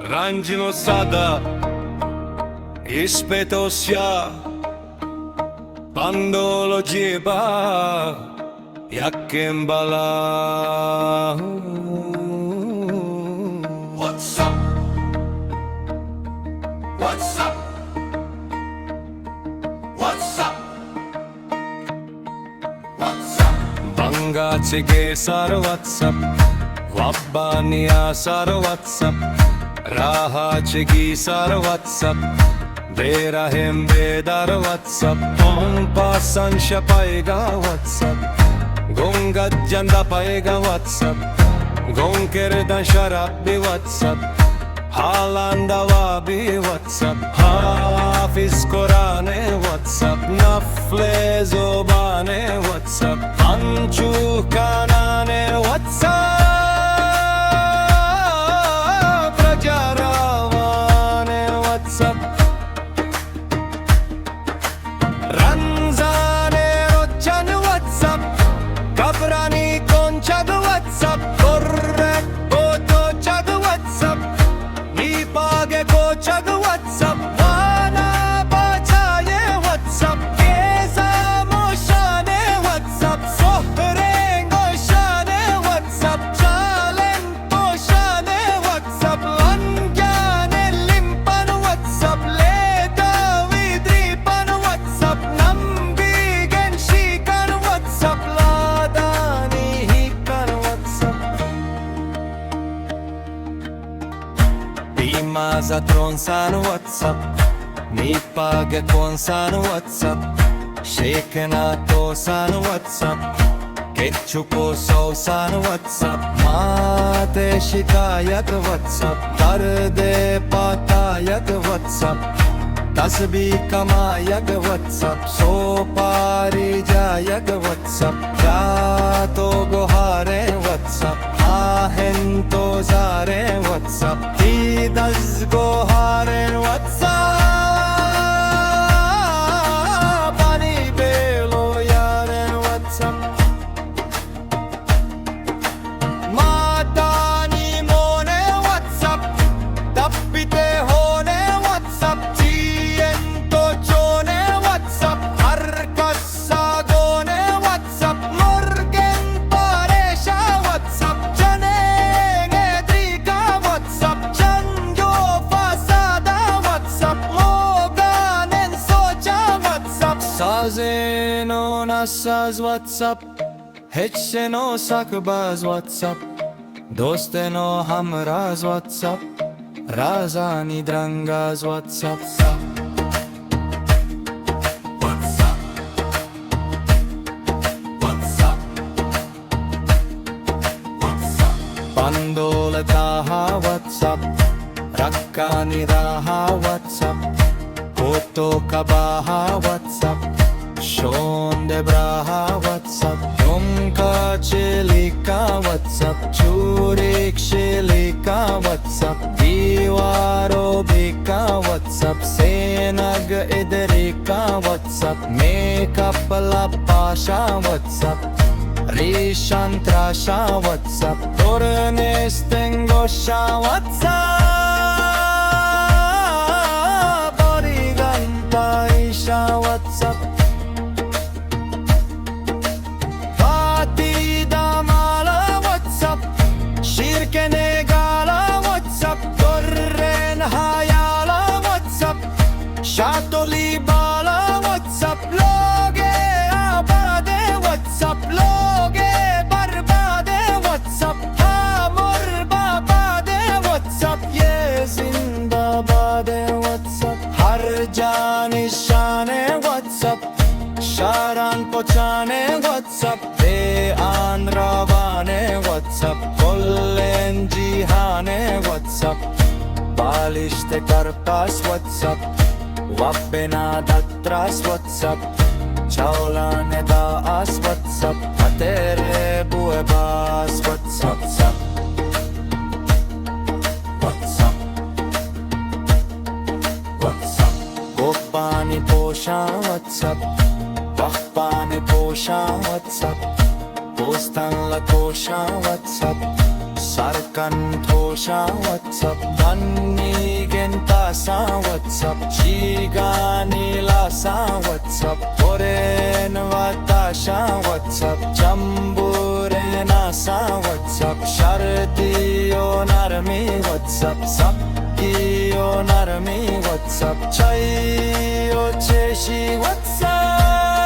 Ranđino sada ispeto sja Pandolo djeba jakem bala. What's up? What's up? What's up? What's up? Banga chege sar what's up? Wabbaniya sar what's up? Raha chegi sar what's up? Berahim bedar what's up? Pompa sansha paega what's up? Gonga janda paega what's up? Gonkerdan sharabbi what's up? Halanda wabi what's up? Hafiz Korane what's up? Nafle zobane what's up? Panchu kanane what's up? Prajaravane what's up? Ranzane rochan what's up? Kabrani konchag what's up? Korrek boto chag what's up? Nipage kochag what's up? Wana bachaye what's up? Kesa moshane what's up? Sohrengo shane what's up? Chalen poshane what's up? Langyane limpan what's up? Leda vidripan what's up? Nambigen shikan what's up? Ladani hikan what's up? Pimaza tronsan what's up? Nipage konsan what's up? Shekena tosan what's up? Ketchupo sausan what's up? Mate shikayat what's up? Darde patayat what's up? Tasbih kamayak what's up? Sopari jayak what's up? Rato gohare what's up? Ahen to zare what's up? Idaz gohare what's up? Pani belo yaren what's up? Madani mone what's up? Dappite hone what's up? Ciento chone what's up? Harkassa gone what's up? Morgen paresha what's up? Janenge drika what's up? Janjo fasada what's up? Moganen socha what's up? Sazeno nasaz what's up? Hecheno sakbaz what's up? Dosteno hamraz what's up? Razani drangaz what's up? What's up? What's up? What's up? Pandola taha what's up? Rakkani raha what's up? Koto kabaha what's up? Shon de braha what's up? Yomka chilika what's up? Churik shilika what's up? Diwaro bika what's up? Senag idrika what's up? Makeup la pasha what's up? Rishan trasha what's up? Tornes tengosha what's up? Borigan paisha what's up? Pati damala what's up? Shirkene gala what's up? Torren hayala what's up? Shatoli bala what's up? Loge abade what's up? Loge barbade what's up? Amor babade what's up? Ye zindabade what's up? Harjani shane what's up? Sharan pochane what's up? Dean ravane what's up? Kollen jihane what's up? Balishte karpas what's up? Wabbena datras what's up? Chaulane daas what's up? Atere buebas what's up? What's up? What's up? Gopani posha what's up? Wahpani posha कोशा what's up पोस्तांला कोशा what's up सारकन ठोशा what's up बन्नी गेंतासा what's up शिगानी लासा what's up ओरेन वाताशा what's up जम्बूरे नासा what's up शारदियो नारमी what's up sapkiyo narmi what's up chayo cheshi what's up